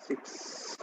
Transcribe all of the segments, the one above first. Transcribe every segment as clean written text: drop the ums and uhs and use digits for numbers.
6.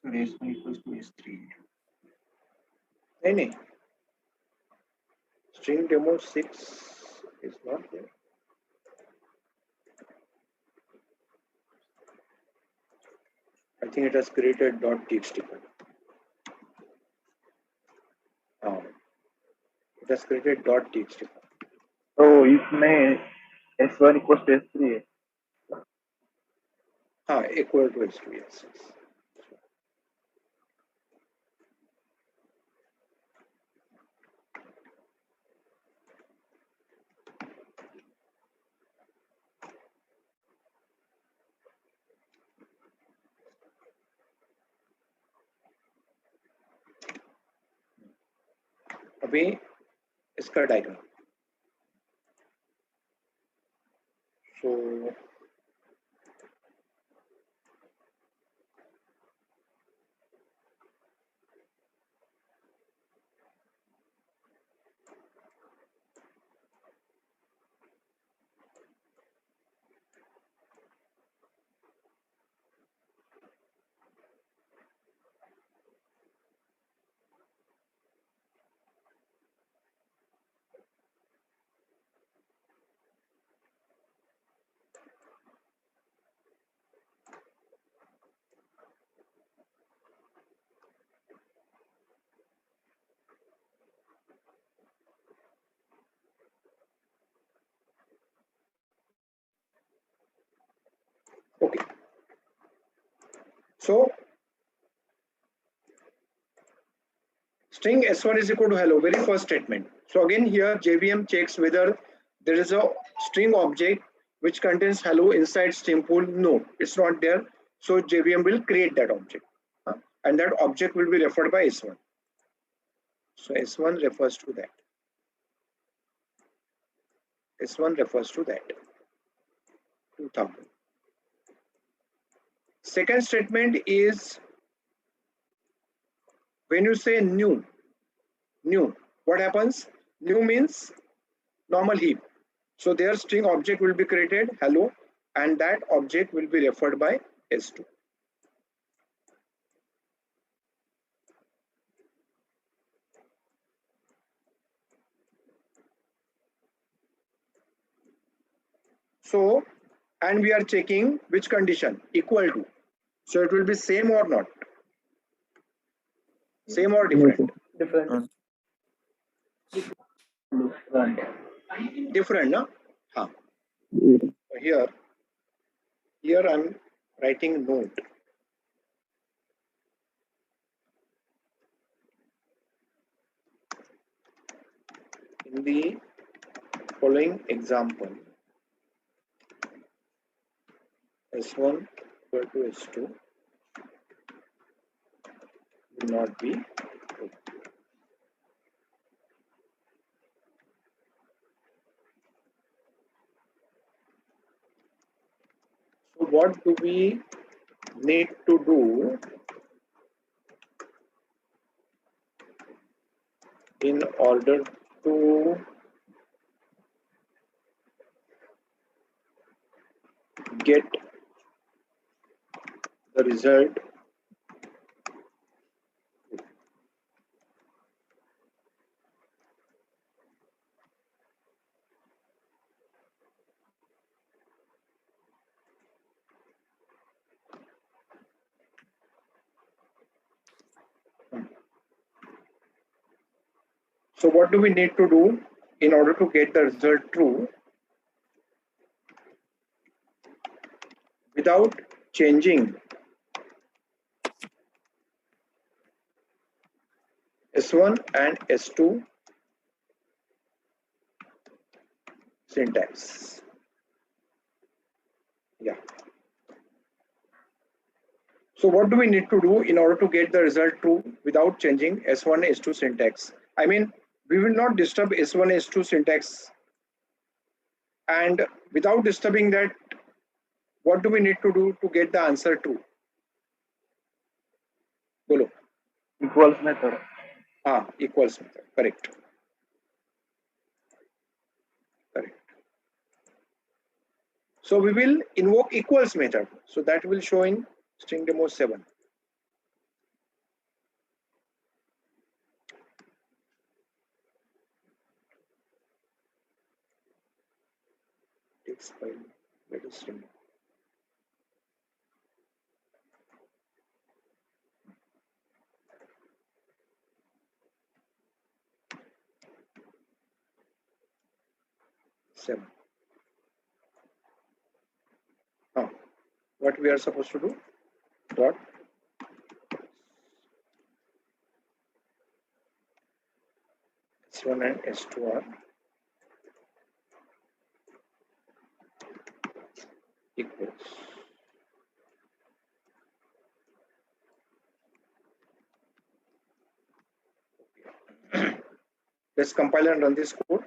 So S1 equals to S3. नहीं string demo 6 is not there. I think it has created .txt file. It has created .txt file. तो इसमें S1 equals to S3 है. हाँ, equal to S2, yes. अभी इसका diagram. So okay. So string S1 is equal to hello, very first statement. So again here JVM checks whether there is a string object which contains hello inside string pool. No, it's not there. So JVM will create that object, and that object will be referred by S1. So S1 refers to that. S1 refers to that. 2000. Second statement is when you say new, what happens? New means normal heap. So their string object will be created hello, and that object will be referred by S2. So, and we are checking which condition, equal to. So it will be same or not? Same or different? Different. Different, no? Huh. Here I'm writing note. In the following example, S1 equal to S2 will not be true. So what do we need to do in order to get the result? So what do we need to do in order to get the result true without changing S1 and S2 syntax? Yeah. So what do we need to do in order to get the result true without changing S1 S2 syntax? I mean, we will not disturb S1 S2 syntax, and without disturbing that, what do we need to do to get the answer true? Bolo. Equals method. Equals method. Correct. Correct. So we will invoke equals method. So that will show in string demo 7. Text file. Let us string. Seven. What we are supposed to do? Dot S1 and S2 are equals. Let's compile and run this code.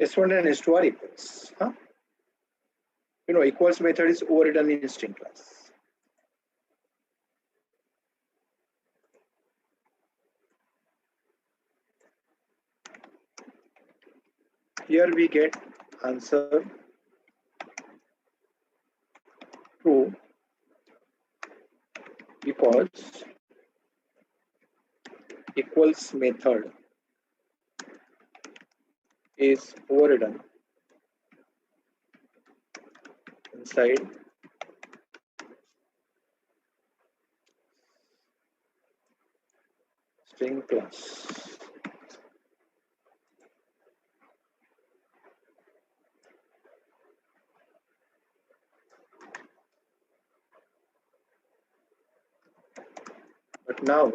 S1 and S2 are equals. Equals method is overridden in string class. Here we get answer true because equals method is overridden inside string class. But now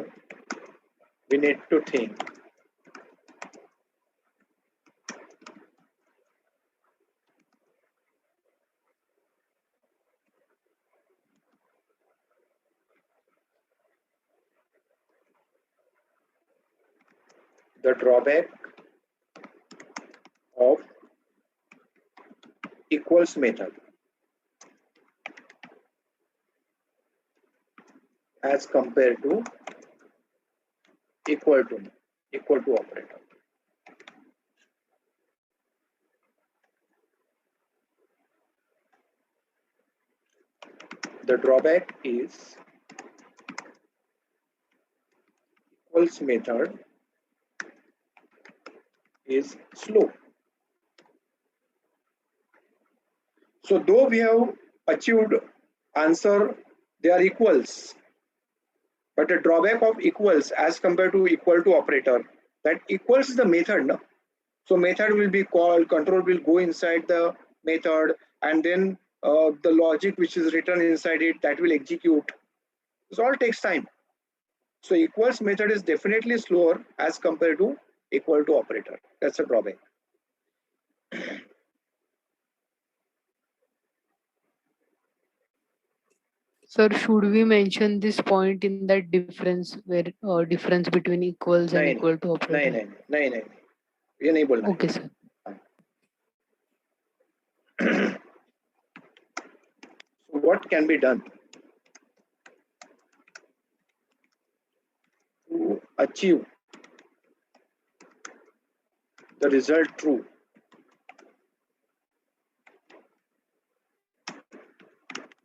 we need to think the drawback of equals method as compared to equal to operator. The drawback is equals method is slow. So though we have achieved answer, they are equals, but the drawback of equals as compared to equal to operator, that equals is the method. No? So method will be called, control will go inside the method, and then the logic which is written inside it, that will execute. This all takes time. So equals method is definitely slower as compared to equal to operator. That's a drawback. Sir, should we mention this point in that difference where difference between equals and equal to operator? नहीं. ये नहीं बोलना. Okay, sir. So what can be done to achieve the result true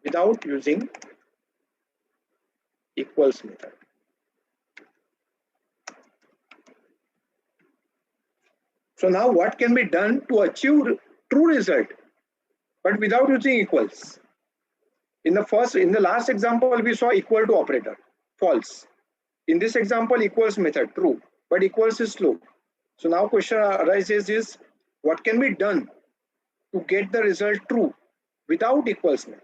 without using equals method? So now what can be done to achieve true result, but without using equals? In the last example, we saw equal to operator, false. In this example, equals method, true, but equals is slow. So now question arises is, what can be done to get the result true without equals method?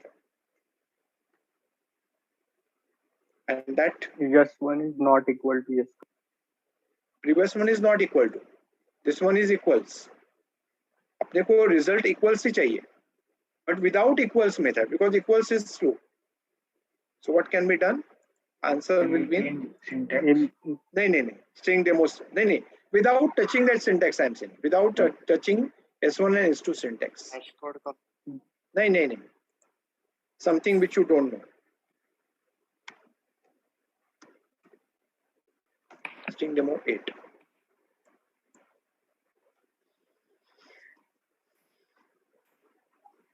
And that Yes, one is not equal to yes. previous one is not equal to, this one is equals. अपने को result equals ही चाहिए, but without equals method, because equals is slow. So what can be done? Answer will be Syntax. नहीं string demos नहीं without touching that syntax I'm saying, without touching S1 and S2 syntax. नहीं something which you don't know. String demo 8.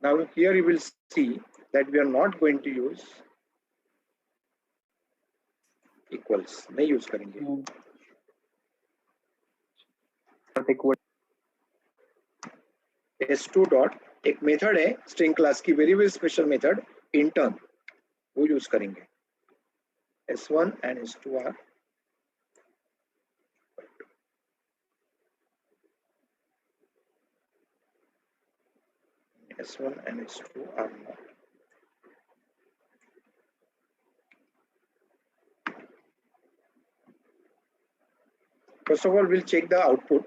Now here you will see that we are not going to use equals, नहीं use करेंगे. Not equal. S2 dot एक method है string class की, very special method intern, वो use करेंगे. S1 and S2 are S1 and S2 are not. First of all, we'll check the output.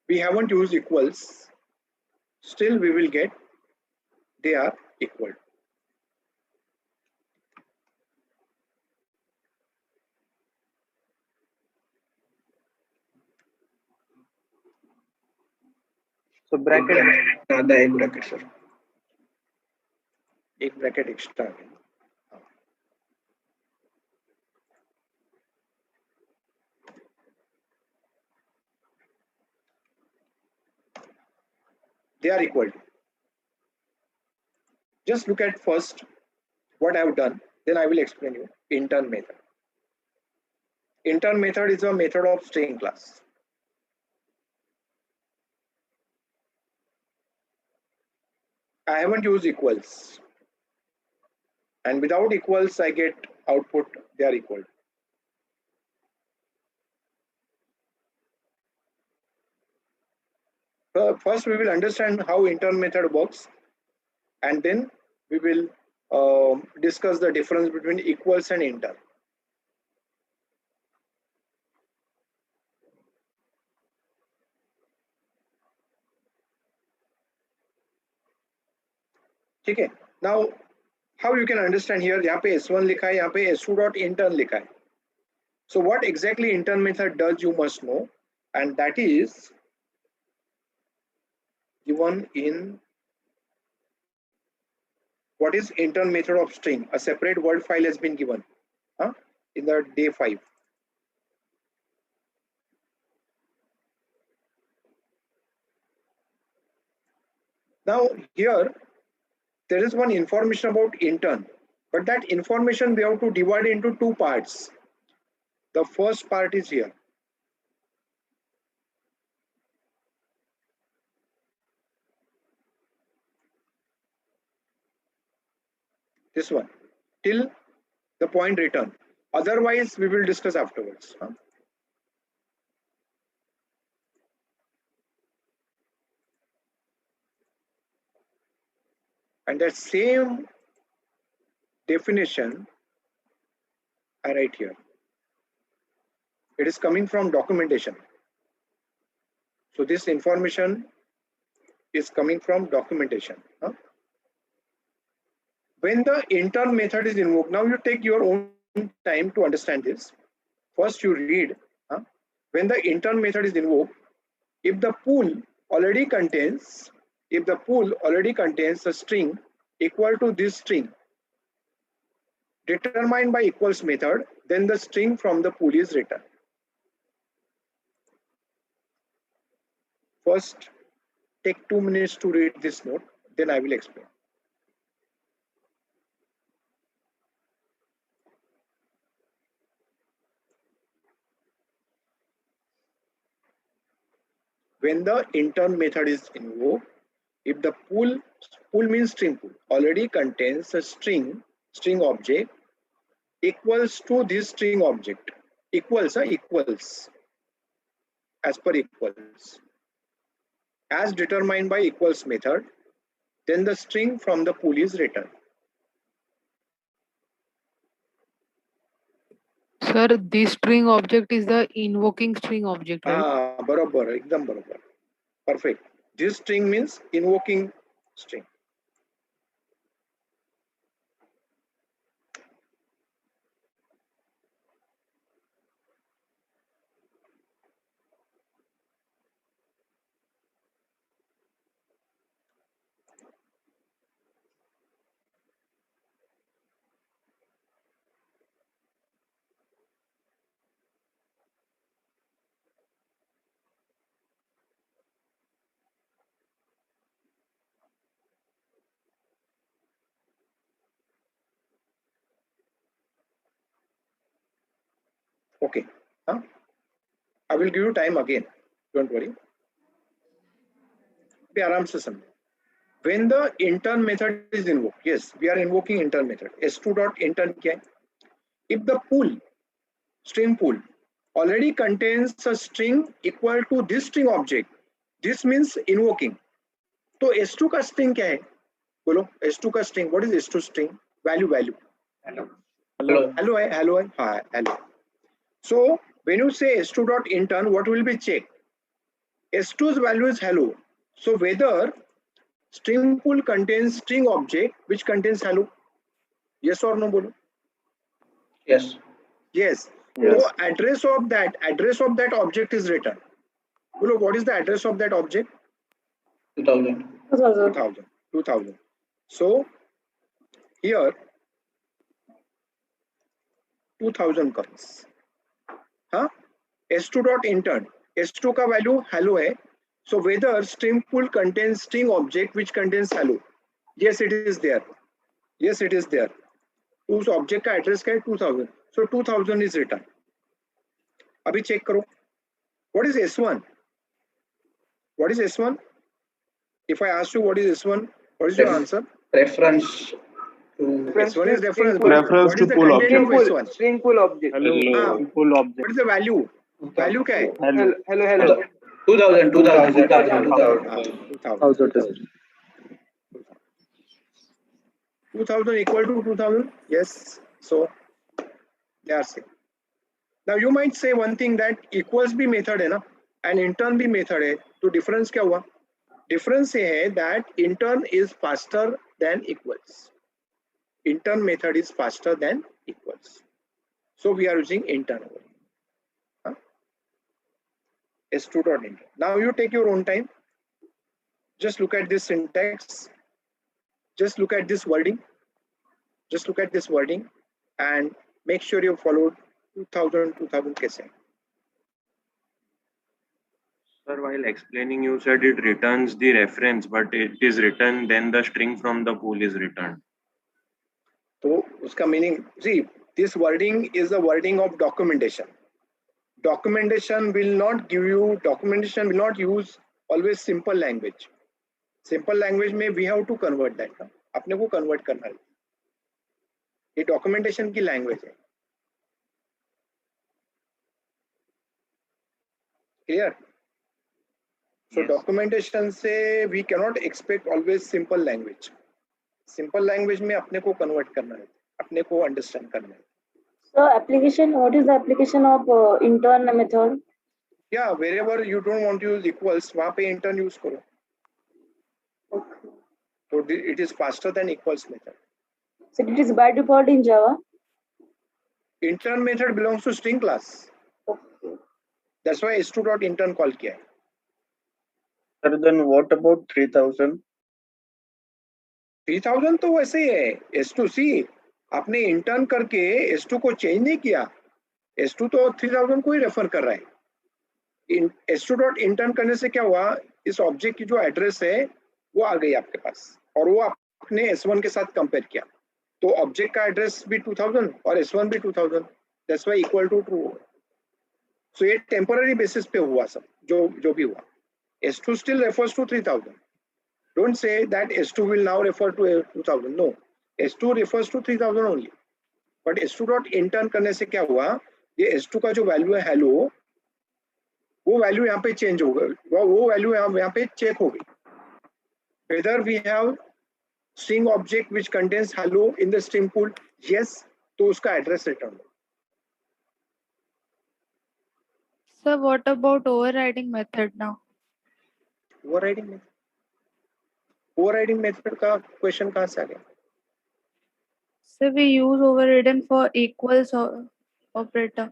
We haven't used equals. Still, we will get they are equal. So bracket. एक bracket sir. एक bracket extra. They are equal. Just look at first what I have done, then I will explain you intern method. Intern method is a method of string class. I haven't used equals, and without equals I get output they are equal. First we will understand how intern method works, and then we will discuss the difference between equals and intern. Okay. Now how you can understand here, यहाँ पे S1 लिखा है, यहाँ पे S2 dot intern लिखा है. So what exactly intern method does you must know, and that is given in what is intern method of string. A separate word file has been given in the day 5. Now here there is one information about intern, but that information we have to divide into two parts. The first part is here. This one, till the point return. Otherwise, we will discuss afterwards. And that same definition I write here. It is coming from documentation. So this information is coming from documentation. When the intern method is invoked, now you take your own time to understand this. First you read, when the intern method is invoked, if the pool already contains a string equal to this string determined by equals method, then the string from the pool is returned. First, take 2 minutes to read this note, then I will explain. when the intern method is invoked, if the pool means string pool already contains a string object equals to this string object, equals as per equals as determined by equals method, then the string from the pool is returned. Sir, this string object is the invoking string object, right? बरोबर, एकदम बरोबर, perfect. This string means invoking string. Okay, I will give you time again, don't worry. Be आराम से समझो. When the intern method is invoked, yes, we are invoking intern method. s2.intern क्या है? If the pool, string pool, already contains a string equal to this string object, this means invoking. तो s2 का string क्या है? बोलो, s2 का string, what is s2 string? Value. Hello है, हाँ, hello. So when you say s2.intern, what will be checked? s2's value is hello. So whether string pool contains string object which contains hello, yes or no, bolo? Yes. So address of that object is written. Bolo, what is the address of that object? 2000. So here 2000 comes. s2.intern, s2 का value hello है. So whether string pool contains string object which contains hello, yes it is there. उस object का address क्या है? 2000. So 2000 is written. अभी check करो. What is S1? If I ask you what is S1, what is your answer? Reference to S1 is reference. Reference What is to the pool content of object. S1? String pool object. Pool object. What is the value? Value क्या है? Hello. 2000. 2000 equal to 2000. Yes. So they are same. Now you might say one thing that equals भी method है ना, and intern भी method है. तो difference क्या हुआ? Difference ये है that intern is faster than equals. Intern method is faster than equals. So we are using intern over here. S2.intern. Now you take your own time. Just look at this syntax. Just look at this wording. And make sure you followed 2000 कैसे. Sir, while explaining, you said it returns the reference, but it is written, then the string from the pool is returned. So, uska meaning, see, this wording is the wording of documentation. Documentation will not use always simple language. Simple language में we have to convert that. अपने को convert करना है. ये documentation की language है. Clear? So Yes. documentation से we cannot expect always simple language. Simple language में अपने को convert करना है, अपने को understand करना है. So application, what is the application of intern method? Yeah, wherever you don't want to use equals, वहाँ पे intern use करो. Okay. So it is faster than equals method. So it is by default in Java. Intern method belongs to string class. Okay. That's why s2.intern call किया है. Sir, then what about 3000? 3000 तो वैसे ही है. S2C आपने intern करके S2 को change नहीं किया. S2 तो 3000 को ही रेफर कर रहा है. S2.intern करने से क्या हुआ, इस ऑब्जेक्ट की जो एड्रेस है वो आ गई आपके पास और वो आपने S1 के साथ कंपेयर किया. तो ऑब्जेक्ट का एड्रेस भी 2000 और S1 भी 2000. That's why equal to true. So ये टेम्पररी बेसिस पे हुआ सब जो भी हुआ. S2 still refers to 3000. Don't say that S2 will now refer to 2000. No, S2 refers to 3000 only. But S2 dot intern करने से क्या हुआ, ये S2 का जो वैल्यू है हेलो, वो वैल्यू यहाँ पे चेंज हो गई, वो वैल्यू यहाँ पे चेक हो गई. Whether we have string object which contains hello in the string pool, yes, तो उसका एड्रेस रिटर्न हो. Sir, what about overriding method now? Overriding method का क्वेश्चन कहाँ से आ गया? So we use overridden for equals operator.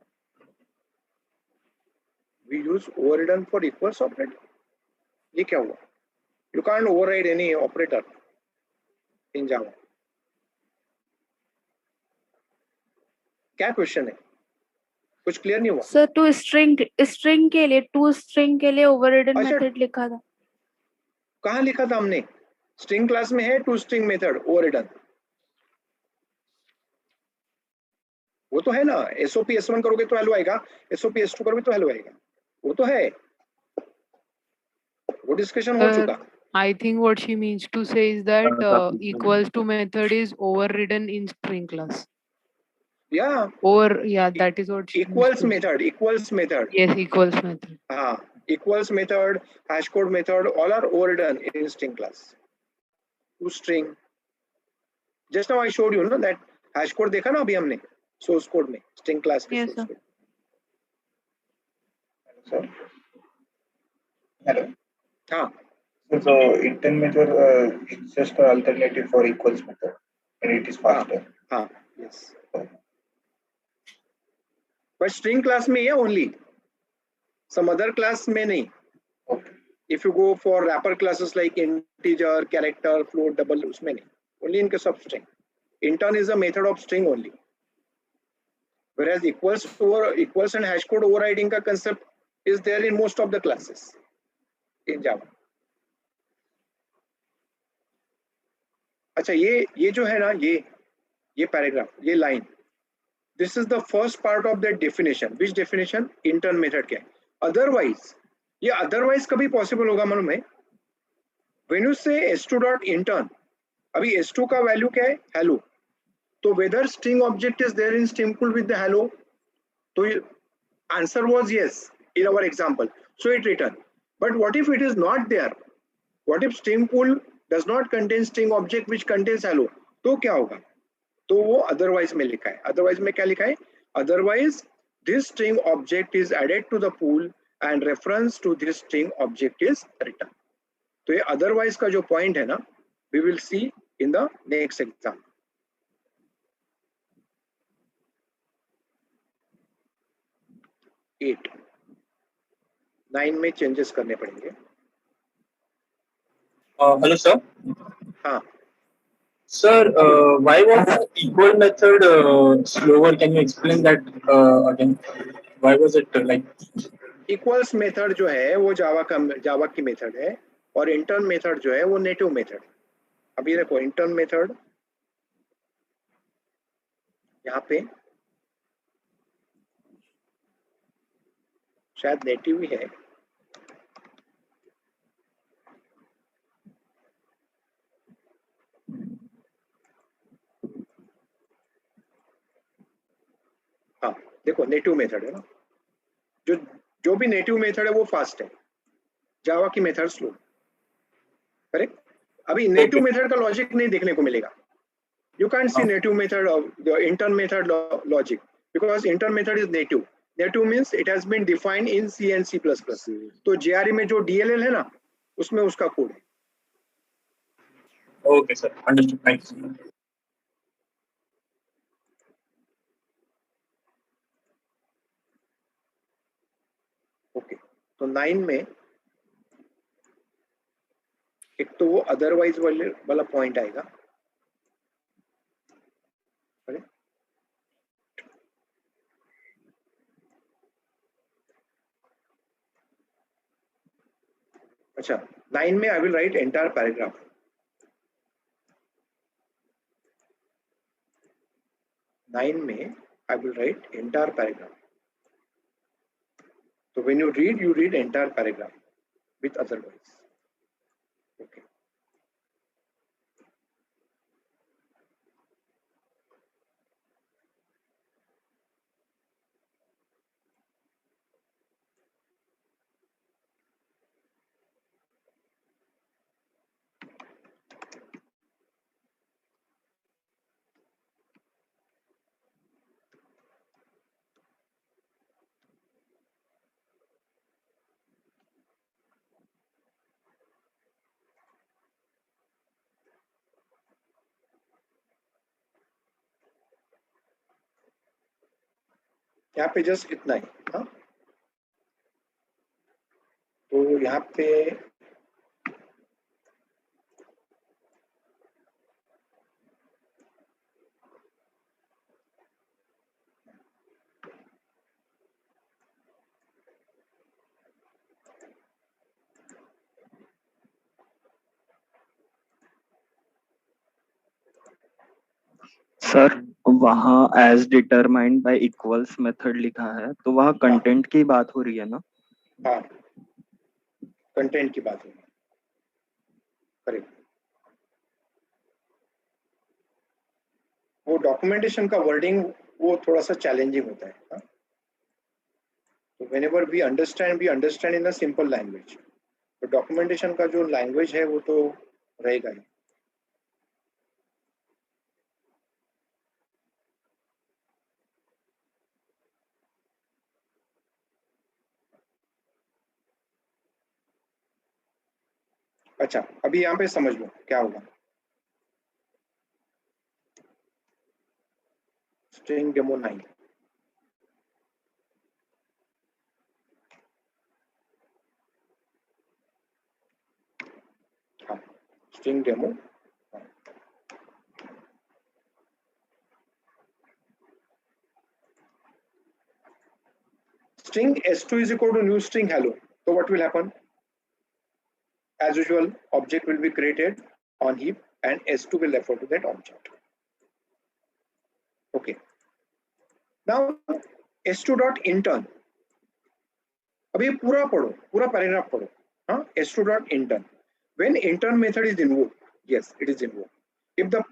We use overridden for equals operator. ये क्या हुआ? You can't override any operator in Java. क्या question है? कुछ क्लियर नहीं हुआ? Sir, to string के लिए overridden अच्छा, method लिखा था. कहाँ लिखा था हमने? स्ट्रिंग क्लास में है टू स्ट्रिंग मेथड ओवररिडन. वो तो है ना. SOP S1 करोगे तो हेलो आएगा, SOP S2 करोगे तो हेलो आएगा, वो तो है, वो डिस्कशन हो चुका. I think what she means to say is that equals to method is overridden in string class. Yeah. Yeah, that is what she equals means method. Yes, equals method. Equals method, hash code method, all are overdone in string class. To string. Just now I showed you, no, that hash code देखा ना अभी हमने source code में, string class के Yes, source sir. code. Sir. Hello. हाँ. So intent method is just an alternative for equals method, and it is faster. Yes. But string class में है only. Some other class में नहीं. Okay. If you go for wrapper classes like integer, character, float, double, उसमें नहीं. Only in case of string. Intern is a method of string only. Whereas equals and hash code overriding का concept is there in most of the classes in Java. अच्छा, ये जो है ना, ये paragraph, ये line, this is the first part of the definition. Which definition? Intern method क्या है? Otherwise, ये otherwise कभी possible होगा मालूम है? When you say s2 dot intern, अभी s2 का वैल्यू क्या है? Hello. तो whether string object is there in string pool with the hello, तो answer was yes in our example. So it returned. But what if it is not there? What if string pool does not contain string object which contains hello? तो क्या होगा? तो वो otherwise में लिखा है. Otherwise में क्या लिखा है? Otherwise this string object is added to the pool and reference to this string object is written. तो ये otherwise का जो point है ना, we will see in the next exam. Eight 9 में चेंजेस करने पड़ेंगे. Hello, sir. हाँ. Sir, why was the equal method slower? Can you explain that again? Why was it like? Equals method जो है वो जावा की मेथड है और intern मेथड जो है वो नेटिव मेथड. अभी देखो intern मेथड यहाँ पे शायद नेटिव ही है. हाँ देखो नेटिव मेथड है ना, जो भी नेटिव मेथड है वो फास्ट है, जावा की मेथड स्लो. करेक्ट. अभी नेटिव मेथड का लॉजिक नहीं देखने को मिलेगा. You can't see native method of the intern method logic because intern method is native. Native means it has been defined in C and C++. तो JRE में जो DLL है ना, उसमें उसका कोड है. Okay, sir. Understood. Thank you. Okay. तो 9 में एक तो वो अदरवाइज वाला पॉइंट आएगा. अच्छा, 9 में I will write entire paragraph. Nine में I will write entire paragraph. So when you read entire paragraph with otherwise. Okay. यहाँ पे जस्ट इतना ही, हाँ, तो यहाँ पे सर वहाँ as determined by equals method लिखा है, तो वहाँ कंटेंट की बात हो रही है ना? हाँ, कंटेंट की बात है, करेक्ट। वो डॉक्यूमेंटेशन का वर्डिंग वो थोड़ा सा चैलेंजिंग होता है, हाँ? तो whenever we understand in a simple language, तो डॉक्यूमेंटेशन का जो लैंग्वेज है वो तो रहेगा ही। अच्छा, अभी यहाँ पे समझ लो क्या होगा। स्ट्रिंग डेमो 9, हाँ, string demo, string s2 is equal to new string hello. So what will happen? As usual, object will be created on heap and s2 will refer to that object. Okay. Now s2 dot intern. अभी पूरा पढ़ो, पूरा paragraph पढ़ो, हाँ, s2 dot intern. When intern method is invoked, yes, it is invoked. If the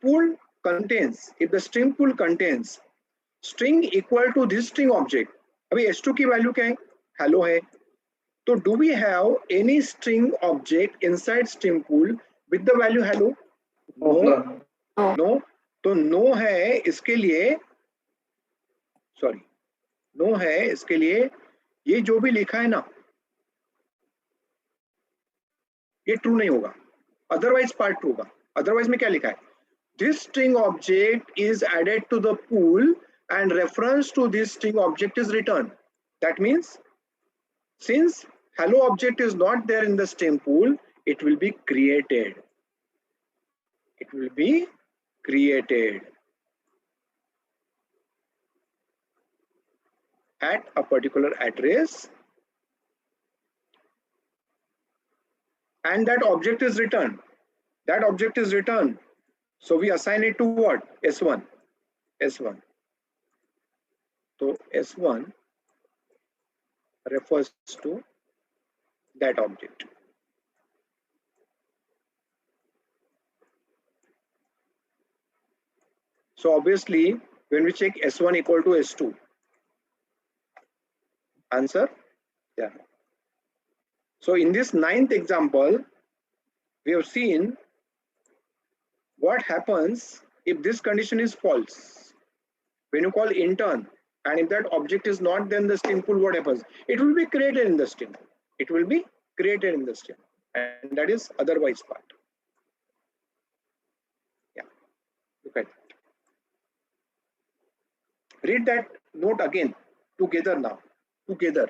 string pool contains string equal to this string object, अभी s2 की value क्या है? hello है. So do we have any string object inside string pool with the value hello? No. No. तो no है इसके लिए, sorry, no है इसके लिए, ये जो भी लिखा है ना ये ट्रू नहीं होगा, अदरवाइज पार्ट ट्रू होगा। अदरवाइज में क्या लिखा है? This string object is added to the pool and reference to this string object is returned. That means since hello object is not there in the string pool, it will be created. It will be created at a particular address, and that object is returned. That object is returned. So we assign it to what? S1. S1. So S1 refers to that object. So obviously, when we check S1 equal to S2, answer, yeah. So in this 9th example, we have seen what happens if this condition is false. When you call intern, and if that object is not then the string pool, what happens? It will be created in the string. It will be created in the string, and that is otherwise part. Yeah, look at it. Read that note again together now. Together.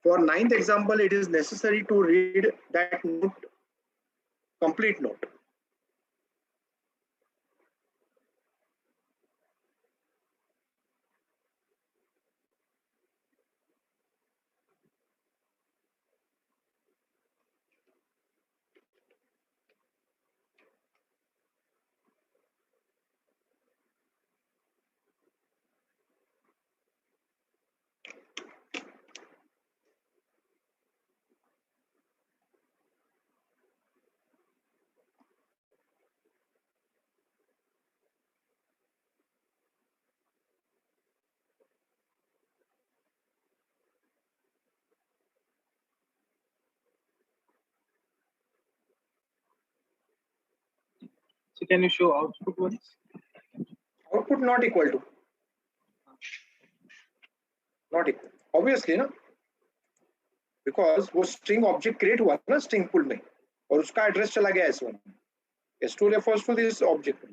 For 9th example, it is necessary to read that note, complete note. So can you show output ones? Output not equal to, not equal, obviously ना, because वो string object create हुआ ना string pool में और उसका address चला गया S1. S2 refers to this object.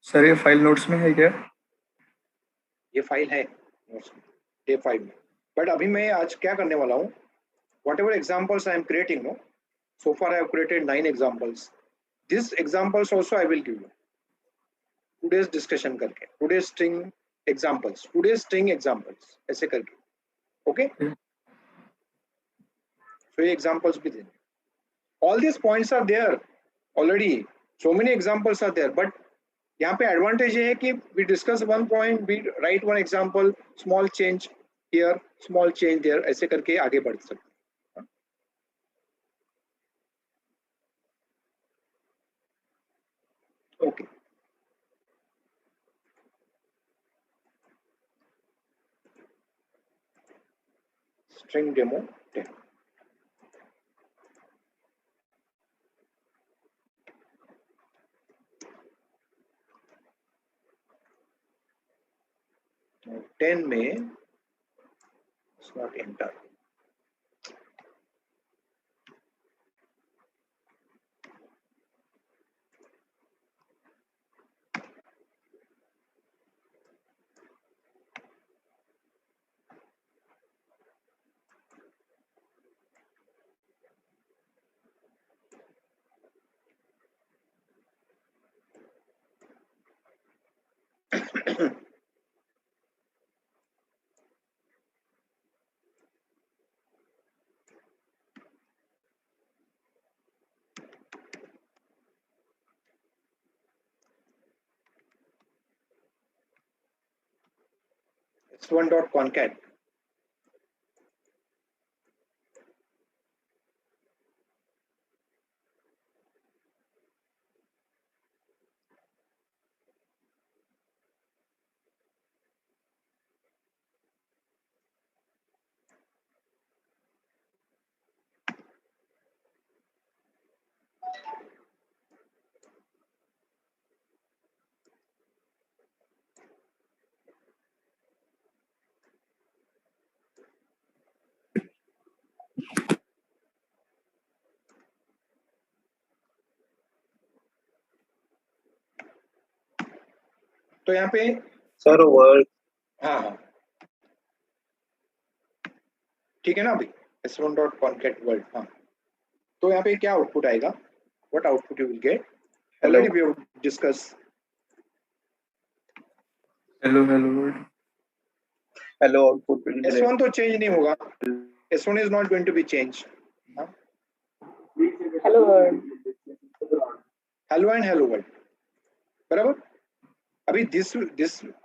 Sir ये फाइल नोट्स में है क्या? ये फाइल है टेप 5 में, बट अभी मैं आज क्या करने वाला हूँ, whatever examples I am creating, no, so far I have created 9 examples. These examples also I will give you today's discussion करके, today's string examples ऐसे करके, okay? So ये examples भी देंगे. All these points are there already. So many examples are there, but यहाँ पे advantage ये है कि we discuss one point, we write one example, small change here, small change there, ऐसे करके आगे बढ़ सकते हैं. Okay. String demo 10. Now 10 में it's not enter. S1.concat. तो यहाँ पे सर वर्ड, हाँ ठीक है ना अभी S1.concat world. हाँ तो यहाँ पे क्या आउटपुट आएगा, what output you will get, already we have discussed. Hello word. Hello output will be S1 तो चेंज नहीं होगा, S1 is not going to be changed. हाँ? Hello world. Hello and hello world, बराबर. अभी this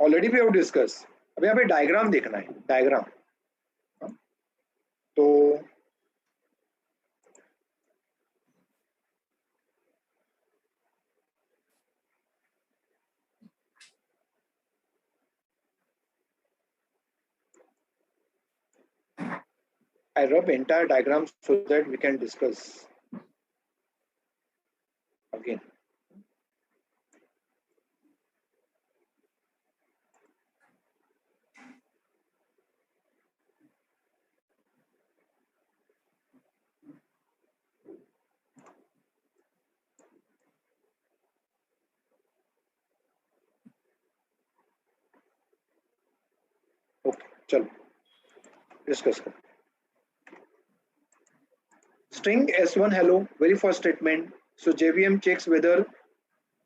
already we have discussed. अभी यहाँ पे diagram देखना है, डायग्राम. तो I rub entire diagram so that we can discuss again. Okay, चलो discuss करो. String S1 hello, very first statement. So JVM checks whether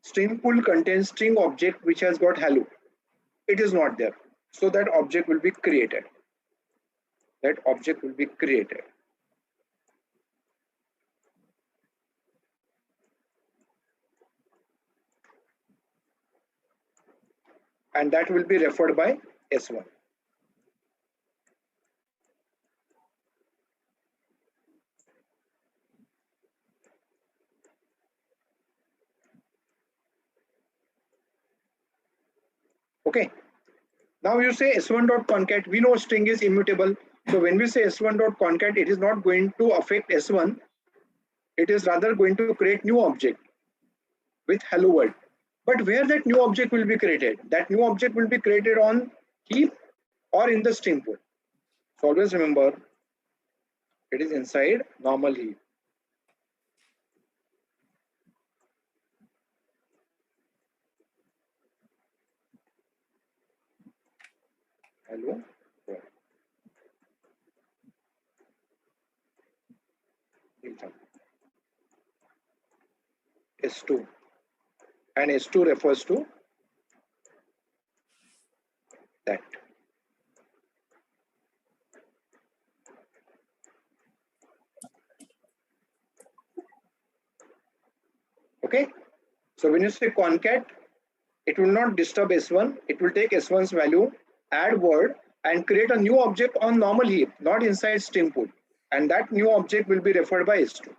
string pool contains string object which has got hello. It is not there. So that object will be created. That object will be created. and that will be referred by S1. Okay. Now you say S1.concat, we know string is immutable. So when we say S1.concat, it is not going to affect S1. It is rather going to create new object with hello world. But where that new object will be created? That new object will be created on heap or in the string pool. So always remember, it is inside normal heap. Hello. S2, and S2 refers to that. Okay, so when you say concat, it will not disturb S1, it will take S1's value, add word, and create a new object on normal heap, not inside string pool, and that new object will be referred by S2.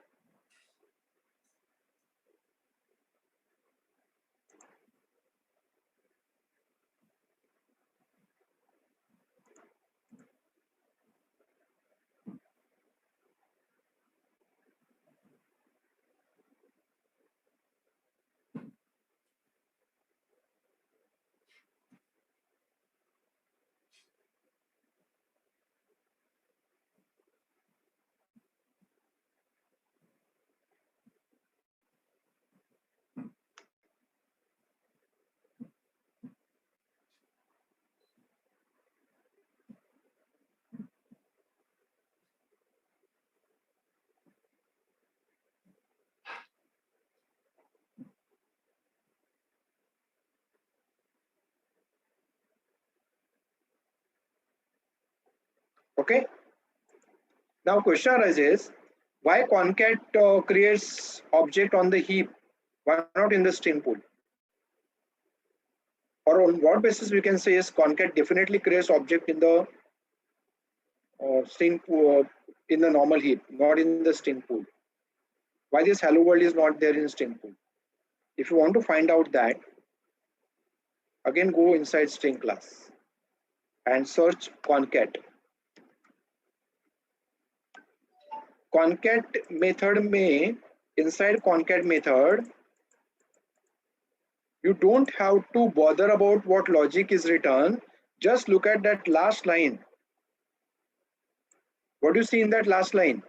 Okay. Now question arises, why concat creates object on the heap, why not in the string pool? Or on what basis we can say is concat definitely creates object in the string pool, in the normal heap, not in the string pool? Why this hello world is not there in string pool? If you want to find out that, again go inside string class and search concat. Concat method may, inside concat method, you don't have to bother about what logic is written. Just look at that last line. What do you see in that last line?